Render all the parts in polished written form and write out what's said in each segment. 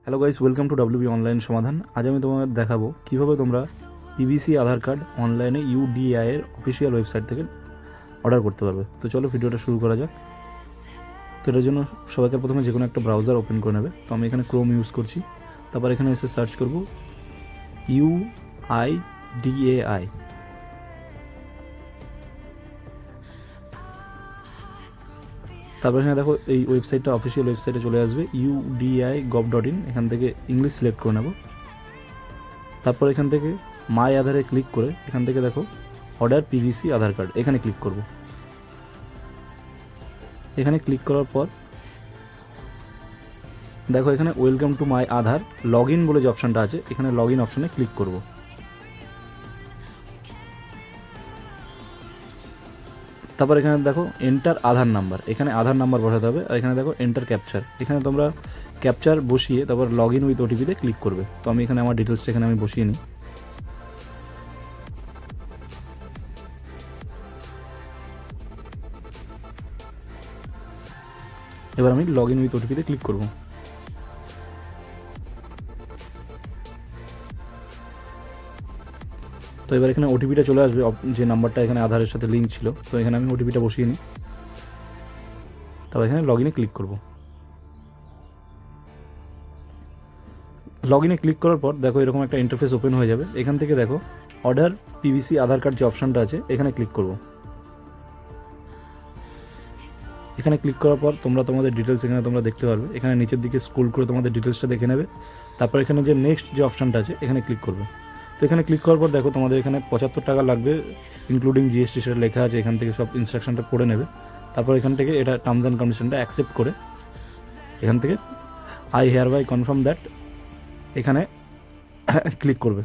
Hello guys, welcome to WB online সমাধান। আজ আমি তোমাদের দেখাবো কীভাবে তোমরা পিভিসি আধার কার্ড অনলাইনে ইউডিআই এর অফিসিয়াল ওয়েবসাইট থেকে অর্ডার করতে পারবে। তো চলো ভিডিওটা শুরু করা যাক। তো এটার জন্য সবাইকে প্রথমে যে কোনো একটা ব্রাউজার ওপেন করে নেবে। তো আমি এখানে ক্রোম ইউজ করছি। তারপর এখানে এসে সার্চ করব ইউআইডিএআই। তারপর এখানে দেখো এই ওয়েবসাইটটা অফিসিয়াল ওয়েবসাইটে চলে আসবে udiai.gov.in। এখান থেকে ইংলিশ সিলেক্ট করে নেব। তারপর এখান থেকে মাই আধারে ক্লিক করে এখান থেকে দেখো অর্ডার পিভিসি আধার কার্ড, এখানে ক্লিক করব। এখানে ক্লিক করার পর দেখো এখানে welcome to my Aadhaar log in বলে যে অপশানটা আছে, এখানে লগ ইন অপশানে ক্লিক করব। তারপর এখানে দেখো এন্টার আধার নাম্বার, এখানে আধার নাম্বার বসাতে হবে। আর এখানে দেখো এন্টার ক্যাপচার, এখানে তোমরা ক্যাপচার বসিয়ে তারপর লগ ইন উইথ ওটিপিতে ক্লিক করবে। তো আমি এখানে আমার ডিটেলসটা এখানে আমি বসিয়ে নিই। এবার আমি লগ ইন উইথ ওটিপিতে ক্লিক করব। তো এবার এখানে ওটিপিটা চলে আসবে, যে নাম্বারটা এখানে আধারের সাথে লিঙ্ক ছিল। তো এখানে আমি ওটিপিটা বসিয়ে নিই। তারপর এখানে লগ ইনে ক্লিক করব। লগ ইনে ক্লিক করার পর দেখো এরকম একটা ইন্টারফেস ওপেন হয়ে যাবে। এখান থেকে দেখো অর্ডার পিভিসি আধার কার্ড যে অপশানটা আছে এখানে ক্লিক করব। এখানে ক্লিক করার পর তোমরা তোমাদের ডিটেলস এখানে তোমরা দেখতে পারবে। এখানে নিচের দিকে স্ক্রল করে তোমাদের ডিটেলসটা দেখে নেবে। তারপর এখানে যে নেক্সট যে অপশানটা আছে এখানে ক্লিক করবে। তো এখানে ক্লিক করার পর দেখো তোমাদের এখানে 75 টাকা লাগবে ইনক্লুডিং জিএসটি, সেটা লেখা আছে। এখান থেকে সব ইনস্ট্রাকশনটা পড়ে নেবে। তারপর এখান থেকে এটা টার্মস অ্যান্ড কন্ডিশনটা অ্যাকসেপ্ট করে এখান থেকে I hereby confirm that এখানে ক্লিক করবে।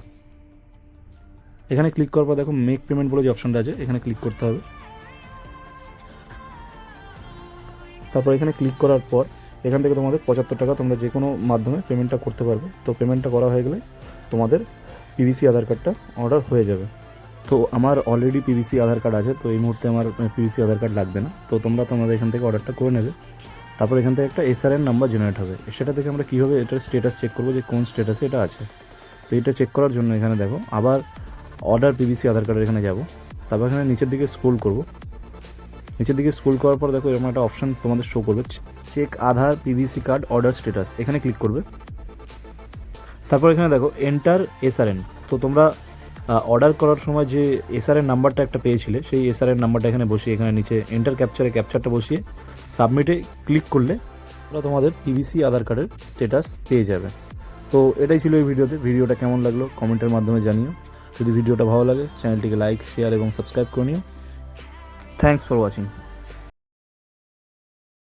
এখানে ক্লিক করার পর দেখো মেক পেমেন্ট বলে যে অপশানটা আছে এখানে ক্লিক করতে হবে। তারপর এখানে ক্লিক করার পর এখান থেকে তোমাদের 75 টাকা তোমরা যে কোনো মাধ্যমে পেমেন্টটা করতে পারবে। তো পেমেন্টটা করা হয়ে গেলে তোমাদের পিভিসি আধার কার্ডটা অর্ডার হয়ে যাবে। তো আমার অলরেডি পিভিসি আধার কার্ড আছে, তো এই মুহূর্তে আমার পিভিসি আধার কার্ড লাগবে না। তো তোমরা তোমাদের এখান থেকে অর্ডারটা করে নেবে। তারপর এখান থেকে একটা এসআরএন নাম্বার জেনারেট হবে। সেটা থেকে আমরা কীভাবে এটার স্ট্যাটাস চেক করবো যে কোন স্ট্যাটাসে এটা আছে। তো এটা চেক করার জন্য এখানে দেখো আবার অর্ডার পিভিসি আধার কার্ডের এখানে যাব। তারপর এখানে নিচের দিকে স্ক্রল করব। নিচের দিকে স্ক্রল করার পর দেখো এরকম একটা অপশান তোমাদের শো করবে, চেক আধার পিভিসি কার্ড অর্ডার স্ট্যাটাস, এখানে ক্লিক করবে। তারপর এখানে দেখো এন্টার এসআরএন। তো তোমরা অর্ডার করার সময় যে এসআরএন নাম্বারটা একটা পেয়েছিলে সেই এসআরএন নাম্বারটা এখানে বসিয়ে এখানে নিচে এন্টার ক্যাপচারটা বসিয়ে সাবমিটে ক্লিক করলে তোমরা তোমাদের পিভিসি আধার কার্ডের স্ট্যাটাস পেয়ে যাবে। তো এটাই ছিল এই ভিডিওটা কেমন লাগলো কমেন্টের মাধ্যমে জানিও। যদি ভিডিওটা ভালো লাগে চ্যানেলটিকে লাইক, শেয়ার এবং সাবস্ক্রাইব করে নিও। Thanks for watching.